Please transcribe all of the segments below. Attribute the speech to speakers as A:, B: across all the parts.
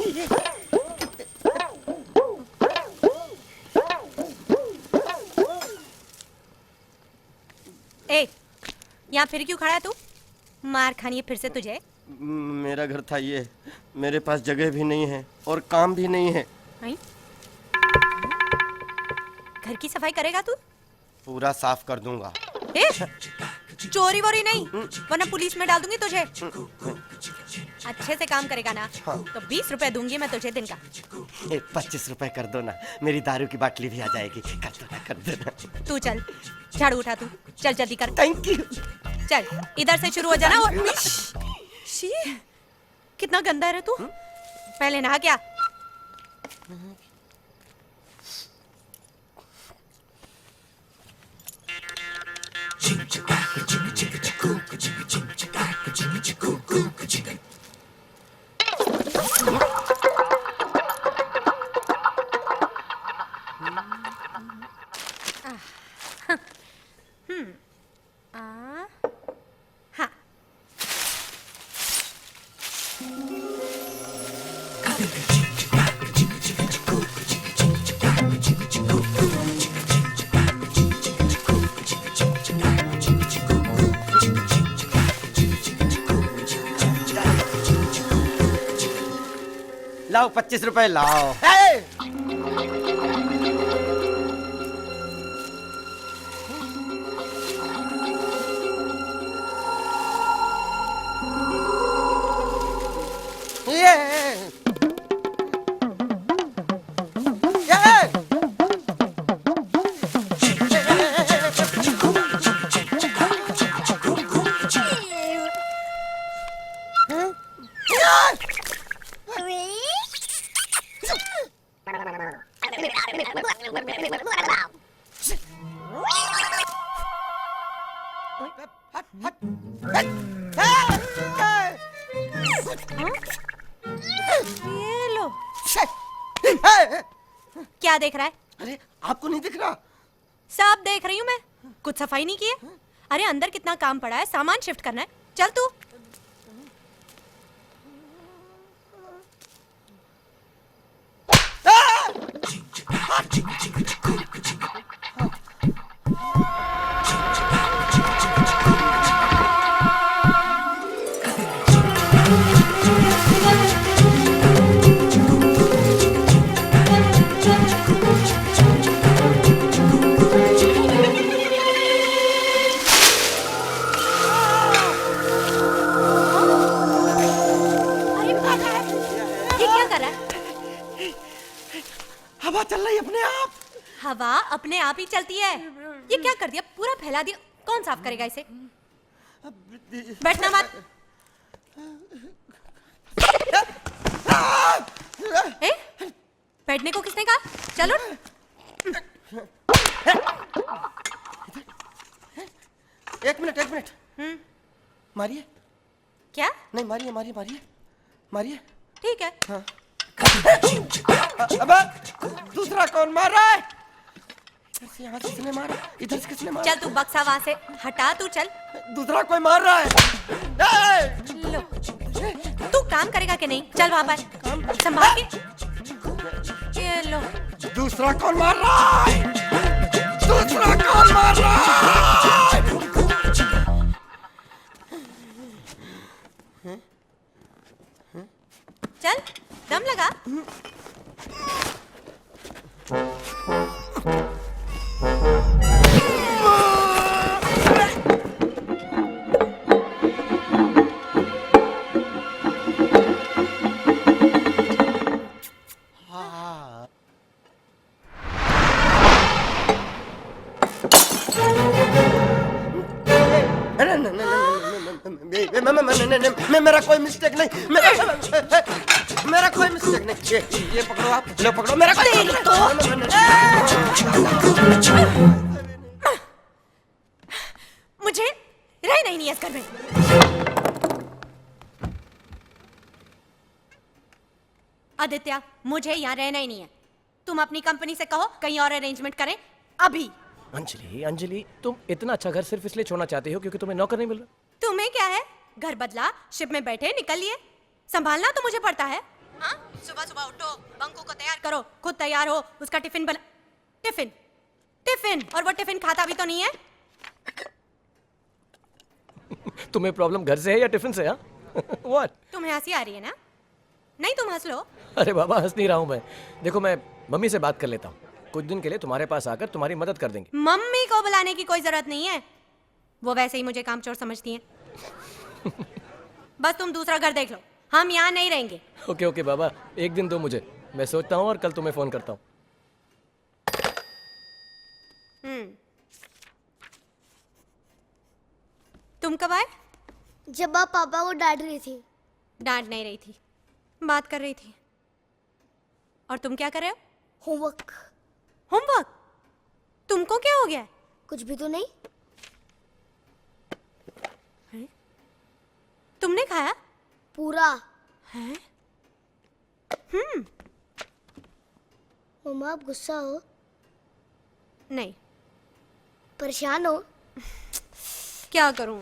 A: ए, यहाँ फिर क्यों खड़ा है तू? मार खानी है फिर से तुझे?
B: मेरा घर था ये, मेरे पास जगह भी नहीं है और काम भी नहीं है।
A: घर की सफाई करेगा तू?
B: पूरा साफ कर दूंगा।
A: ए, चोरी वोरी नहीं, वरना पुलिस में डाल दूंगी तुझे। अच्छे से काम करेगा ना?
B: हाँ।
A: तो 20 रुपए दूंगी मैं तुझे दिन का।
B: 25 रुपए कर दो ना, मेरी दारू की बाटली भी आ जाएगी। कर दो ना, कर दो ना।
A: तू चल, झाड़ू उठा तू, चल जल्दी कर।
B: Thank you.
A: चल इधर से शुरू हो जाना। और शी, कितना गंदा है रे तू। पहले नहा क्या? हाँ।
B: लाओ 25 रुपए लाओ।
A: ये लो। क्या देख रहा है?
B: अरे आपको नहीं दिख रहा?
A: सब देख रही हूँ मैं। कुछ सफाई नहीं की है? अरे अंदर कितना काम पड़ा है, सामान शिफ्ट करना है। चल तू।
B: हवा चल रही अपने आप।
A: हवा अपने आप ही चलती है। ये क्या कर दिया? पूरा फैला दिया। कौन साफ करेगा इसे? बैठना मत। ए, बैठने को किसने कहा? चलो।
B: एक मिनट। मारिए।
A: क्या?
B: नहीं मारिए मारिए मारिए मारिए।
A: ठीक है।
B: हाँ। अब दूसरा कौन मार रहा है? यहाँ किसने मारा? इधर से किसने मारा?
A: चल तू बक्सा वहां से हटा। तू चल।
B: दूसरा कोई मार रहा है।
A: लो, तू काम करेगा कि नहीं? चल वहां पर संभाल के। ये लो।
B: दूसरा कौन मार रहा है? दूसरा कौन मार रहा है?
A: चल दम लगा।
B: मेरा कोई मिस्टेक नहीं। मेरा कोई मिस्टेक नहीं। ये पकड़ो आप। लो पकड़ो। मेरा कोई
A: मुझे रहना ही नहीं है इस घर में। आदित्य, मुझे यहाँ रहना ही नहीं है। तुम अपनी कंपनी से कहो कहीं और अरेंजमेंट करें अभी।
C: अंजलि, तुम इतना अच्छा घर सिर्फ इसलिए छोड़ना चाहती हो क्योंकि तुम्हें नौकर नहीं मिल रहा?
A: तुम्हें क्या है? घर बदला, शिप में बैठे निकल लिए। संभालना तो मुझे पड़ता है। सुबह सुबह उठो, बंकू को तैयार करो, खुद तैयार हो, उसका टिफिन बना। टिफिन टिफिन, और वो टिफिन खाता भी तो नहीं है।
C: तुम्हें प्रॉब्लम घर से है या टिफिन से? हाँ व्हाट?
A: तुम्हें हंसी आ रही है ना? नहीं, तुम हंस लो।
C: अरे बाबा हंस नहीं रहा हूँ मैं। देखो मैं मम्मी से बात कर लेता हूँ, कुछ दिन के लिए तुम्हारे पास आकर तुम्हारी मदद कर देंगे।
A: मम्मी को बुलाने की कोई जरूरत नहीं है, वो वैसे ही मुझे कामचोर समझती हैं। बस तुम दूसरा घर देख लो, हम यहाँ नहीं रहेंगे।
C: ओके ओके बाबा, एक दिन दो मुझे, मैं सोचता हूँ और कल तुम्हें फोन करता हूँ।
A: तुम कब आए?
D: जब आप पापा को डांट रही थी।
A: डांट नहीं रही थी, बात कर रही थी। और तुम क्या कर रहे हो?
D: होमवर्क।
A: होमवर्क? तुमको क्या हो गया है?
D: कुछ भी तो नहीं।
A: तुमने खाया?
D: पूरा।
A: हैं?
D: मम्मा आप गुस्सा हो?
A: नहीं।
D: परेशान हो?
A: क्या करूं,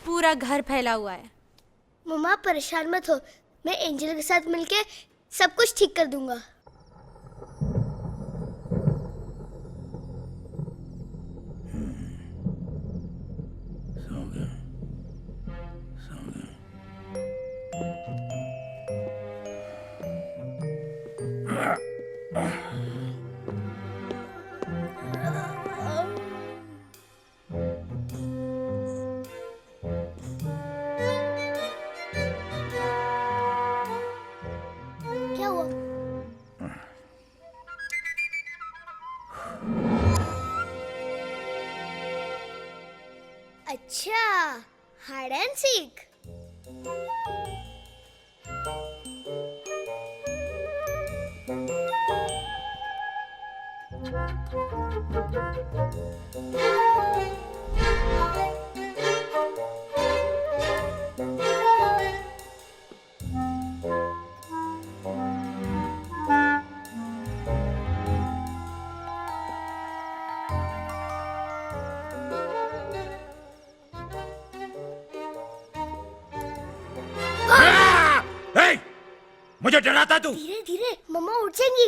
A: पूरा घर फैला हुआ है।
D: मम्मा आप परेशान मत हो, मैं एंजल के साथ मिलके सब कुछ ठीक कर दूंगा। क्या हुआ? अच्छा, हाइड एंड सीक।
E: हे! मुझे डराता तू?
D: धीरे धीरे, मम्मा उठ जाएंगी।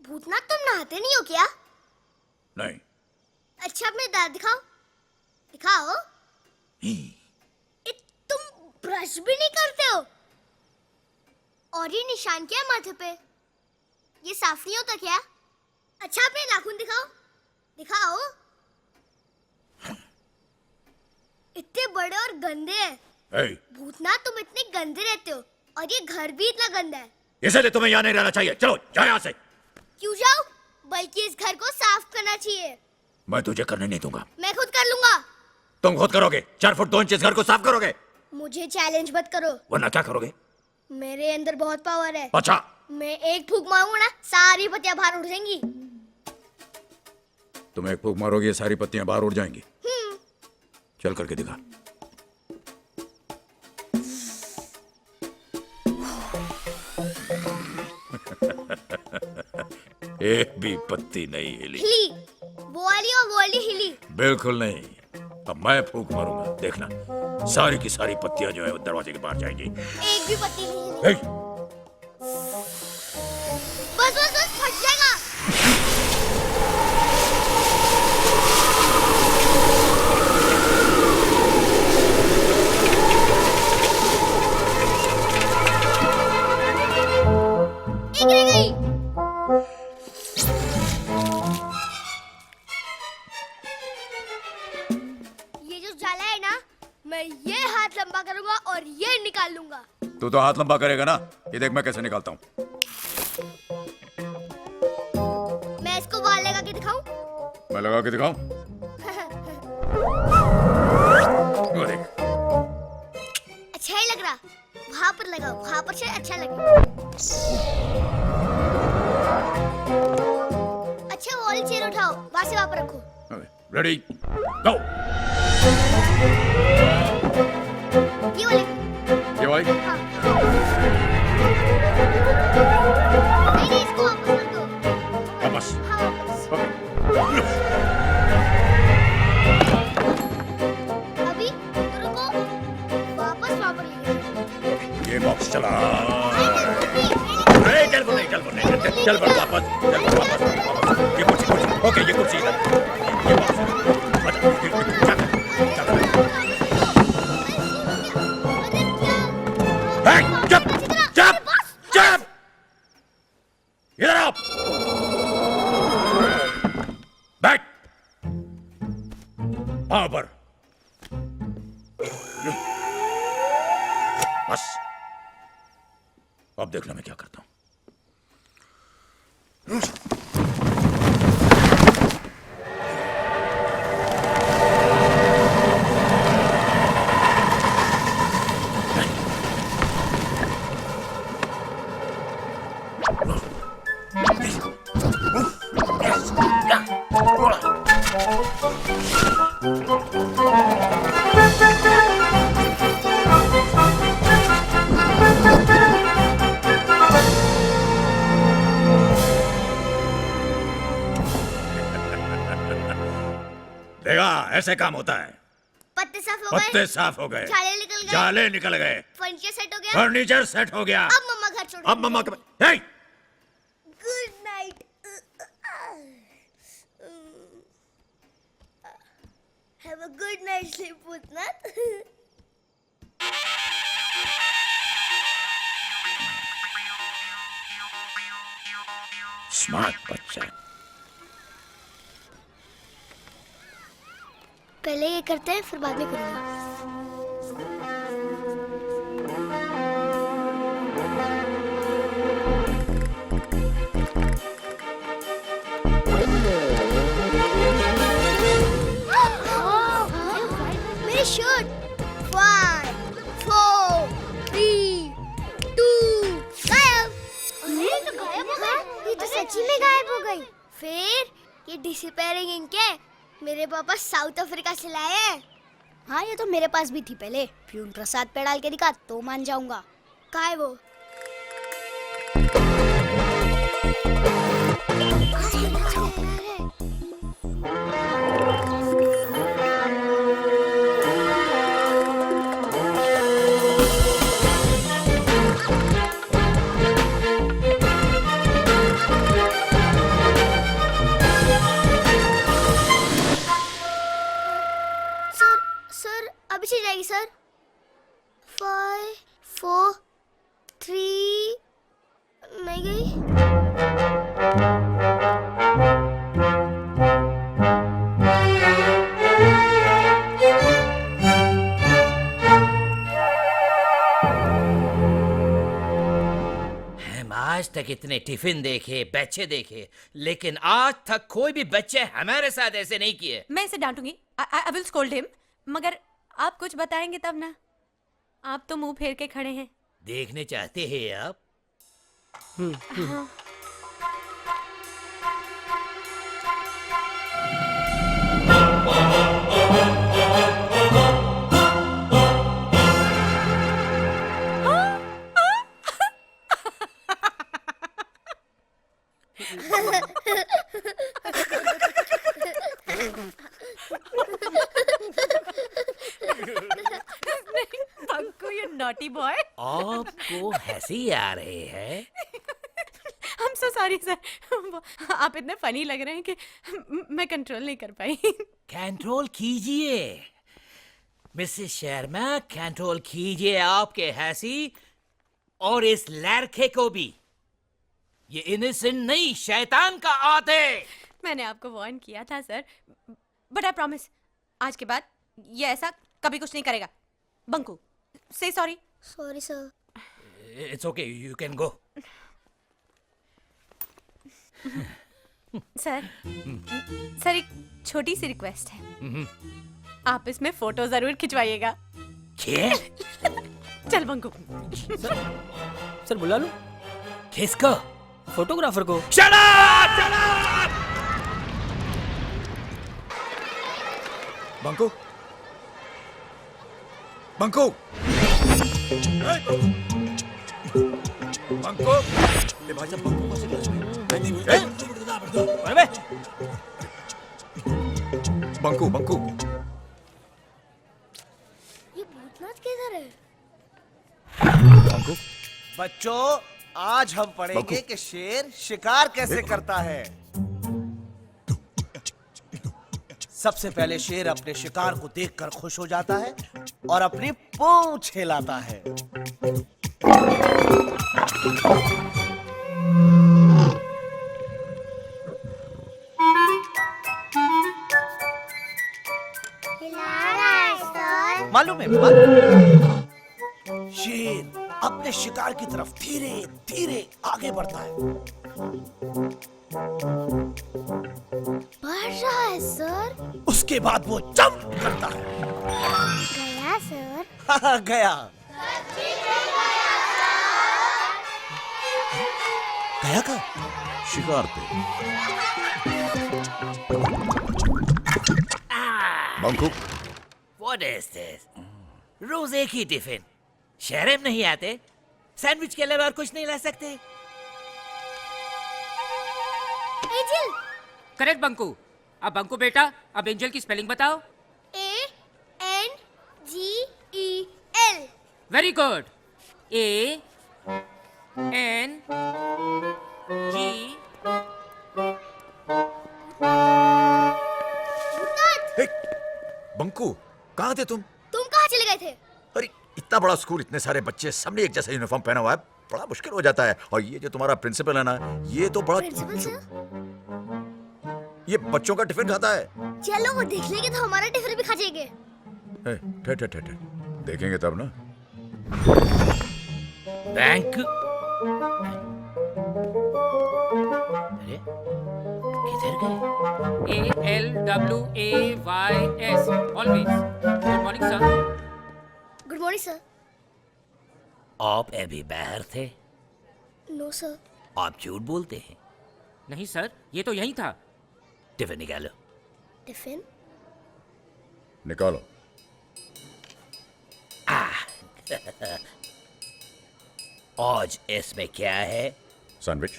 D: भूतनाथ तुम नहाते नहीं हो क्या?
E: नहीं।
D: अच्छा अपने दांत दिखाओ। दिखाओ। तुम ब्रश भी नहीं करते हो। और ये निशान क्या है माथे पे? ये साफ नहीं होता क्या? अच्छा अपने नाखून दिखाओ। दिखाओ। इतने बड़े और गंदे हैं।
E: हे!
D: भूतनाथ तुम इतने गंदे रहते हो और ये घर भी इतना गंदा है।
E: इसलिए तुम्हें यहाँ नहीं रहना चाहिए। चलो जाओ यहाँ से।
D: क्यों जाओ? बल्कि इस घर को साफ करना चाहिए।
E: मैं तुझे करने नहीं दूंगा।
D: मैं खुद कर लूंगा।
E: तुम खुद करोगे? 4 फुट 2 इंच इस घर को साफ करोगे?
D: मुझे चैलेंज मत करो।
E: वरना क्या करोगे?
D: मेरे अंदर बहुत पावर है।
E: अच्छा।
D: मैं एक फूंक मारूंगा ना, सारी पत्तियां बाहर उड़ जाएंगी।
E: तुम एक फूंक मारोगे ये सारी पत्तियां बाहर उड़ जाएंगी। चल करके दिखा। एक भी पत्ती नहीं हिली।
D: हिली, वो वाली और वो वाली हिली।
E: बिल्कुल नहीं। अब मैं फूंक मारूंगा, देखना सारी की सारी पत्तियां जो है वो दरवाजे के बाहर जाएंगी।
D: एक भी पत्ती नहीं हिली।
E: हे!
D: बस बस बस, फट जाएगा। एक रह गई। ये जो जाला है ना, मैं ये हाथ लंबा करूंगा और ये निकाल लूंगा।
E: तू तो हाथ लंबा करेगा ना, ये देख मैं कैसे निकालता हूँ।
D: मैं इसको बाहर लगा के दिखाऊं?
E: मैं लगा के दिखाऊं? वो देख।
D: अच्छा ही लग रहा। वहां पर लगाओ, वहां पर से अच्छा लगे। अच्छा वो वाली चेयर उठाओ, वहां से वहां पर रखो।
E: रेडी गो।
D: ये वाली।
E: ये भाई
D: हाँ। नहीं इसको वापस रख दो।
E: वापस।
D: हाँ वापस। अभी रुको, वापस वहां पर ले जाओ।
E: ये बॉक्स चला। अरे चल बोल नहीं, चल बोल वापस। ये कुर्सी, ओके ये कुर्सी इधर, ये बॉक्स। अच्छा, चल। चुप। इधर आओ। बैठ। पाँव पर। बस अब देखना मैं क्या करता हूं। देखा, ऐसे काम होता है।
D: पत्ते साफ हो गए,
E: पत्ते साफ हो गए,
D: जाले निकल गए,
E: जाले निकल गए,
D: फर्नीचर सेट हो गया,
E: फर्नीचर सेट हो गया।
D: अब मम्मा घर छोड़।
E: अब मम्मा हे!
D: Good night. Have a good night sleep Bhootnath.
E: Smart बच्चा।
D: पहले ये करते हैं फिर बाद में करूंगा। मेरी शर्ट। 5 4 3 2 गायब। अरे तो गायब हो गई। ये तो सच्ची में गायब हो गई। फिर ये डिसअपीयरिंग इनके मेरे पापा साउथ अफ्रीका से लाए हैं। हाँ ये तो मेरे पास भी थी पहले। प्यून प्रसाद पे डाल के दिखा तो मान जाऊंगा। कहाँ है वो? सर अभी चल जाएगी सर। 5 4 3 नहीं गई।
F: हम आज तक इतने टिफिन देखे, बच्चे देखे, लेकिन आज तक कोई भी बच्चे हमारे साथ ऐसे नहीं किए।
A: मैं इसे डांटूंगी। I will scold him. मगर आप कुछ बताएंगे तब ना। आप तो मुंह फेर के खड़े हैं।
F: देखने चाहते हैं आप?
A: हाँ। Panku, you naughty boy.
F: आपको हंसी आ रही है?
A: I'm so sorry sir. आप इतने फनी लग रहे हैं कि मैं कंट्रोल नहीं कर पाई।
F: कंट्रोल कीजिए मिसेस शर्मा, कंट्रोल कीजिए आपके हंसी और इस लड़के को भी। ये इनोसेंट नहीं, शैतान का आते।
A: मैंने आपको वार्न किया था सर, बट आई प्रॉमिस आज के बाद ये ऐसा कभी कुछ नहीं करेगा। बंकू, से sorry.
D: Sorry sir.
F: It's okay, you can go.
A: Sir sir एक छोटी सी रिक्वेस्ट है। आप इसमें फोटो जरूर खिंचवाइएगा।
F: क्या?
A: चल बंकू।
C: सर बुला लो
F: किसको?
C: फोटोग्राफर को।
F: Shut up! Shut up!
E: बंको, बंको, बंको, ये भाई साहब बंको कैसे बंको, बंको,
D: ये भूतनाथ किधर है?
G: बच्चों, आज हम पढ़ेंगे कि शेर शिकार कैसे करता है। सबसे पहले शेर अपने शिकार को देखकर खुश हो जाता है और अपनी पूंछ हिलाता है। मालूम है शेर अपने शिकार की तरफ धीरे धीरे आगे बढ़ता है।
D: बढ़ रहा है सर।
G: उसके बाद वो जंप करता है।
D: गया सर।
G: हाँ, गया। गया का
E: शिकार पे। Banku,
F: What is this? रोज एक ही टिफिन। शहर में नहीं आते? सैंडविच के अलावा और कुछ नहीं ला सकते?
D: एंजल।
H: करेक्ट बंकू। अब बंकू बेटा, अब एंजल की स्पेलिंग बताओ।
D: ANGEL।
H: Very good. ANG।
E: Banku, कहाँ थे तुम?
D: तुम कहाँ चले गए थे?
E: अरे इतना बड़ा स्कूल, इतने सारे बच्चे, सबने एक जैसा यूनिफॉर्म पहना हुआ है, बड़ा मुश्किल हो जाता है। और ये जो तुम्हारा प्रिंसिपल है ना, ये तो बड़ा
D: प्रिंसिपल सर?
E: ये बच्चों का टिफिन खाता है।
D: चलो वो देख लेंगे तो हमारा टिफिन भी खा जाएंगे।
E: ठहर ठहर ठहर, देखेंगे तब ना।
F: बैंक। अरे किधर गए?
H: ALWAYS always. Good morning sir.
D: Good morning sir.
F: आप अभी बाहर थे?
D: No sir.
F: आप झूठ बोलते हैं।
H: नहीं सर, ये तो यही था।
F: टिफिन निकालो।
D: टिफिन?
E: निकालो।
F: आज इसमें क्या है?
E: सैंडविच?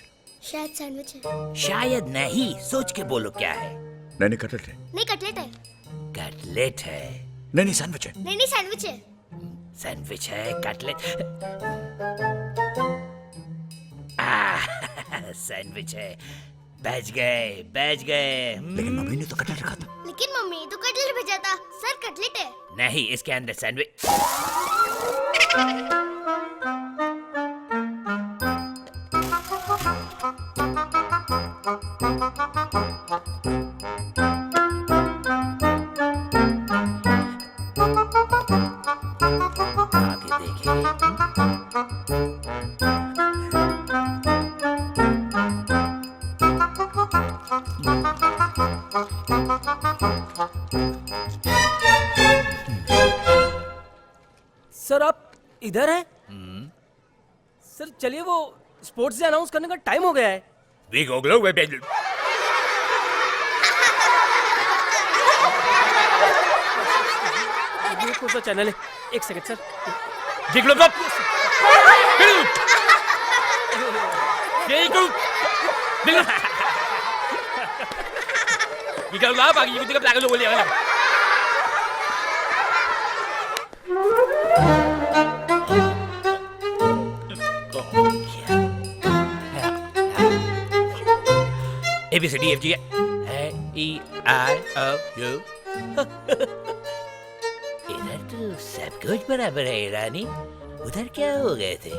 D: शायद सैंडविच है।
F: शायद नहीं, सोच के बोलो क्या है।
E: नहीं, कटलेट है।
D: नहीं कटलेट है।
F: कटलेट है।
E: नहीं, सैंडविच है।
D: नहीं सैंडविच है।
F: सैंडविच है, कटलेट। सैंडविच है। बच गए।
E: लेकिन मम्मी ने तो कटलेट रखा था।
D: लेकिन मम्मी तो कटलेट भेजा था। सर कटलेट है।
F: नहीं, इसके अंदर सैंडविच। आगे देखेंगे।
C: सर आप इधर हैं? सर चलिए, वो स्पोर्ट्स डे अनाउंस करने का टाइम हो गया है।
E: We go glow web.
C: ये कौन सा चैनल है? एक सेकंड सर।
E: दिखलो बाप। यही को
C: Ikaw nga, pag-ibig ka plaga lumuli ka lang.
F: ABCD FG EIOU। इधर तो सब कुछ बराबर है रानी, उधर क्या हो गए थे?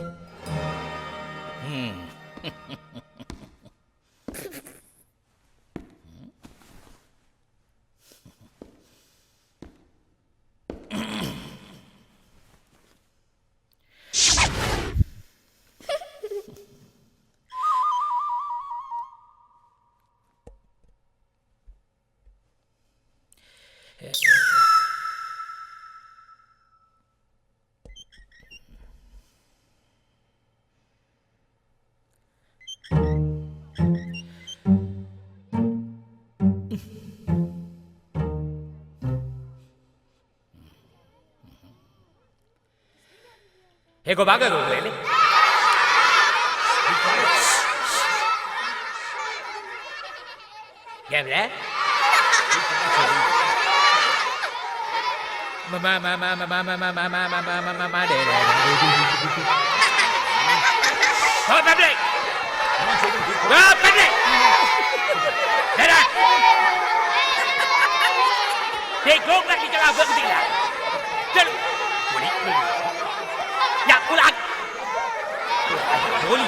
C: Hey, go back a little, Lily.
F: क्या बोला?
C: Mama,
E: Thôi bẹp đi. Đó, bẹp đi. Đây này. Đi cốt lagi cho vợ của lại. Chân. Ủa đi. Dạ, ủa lại. Ủa đi.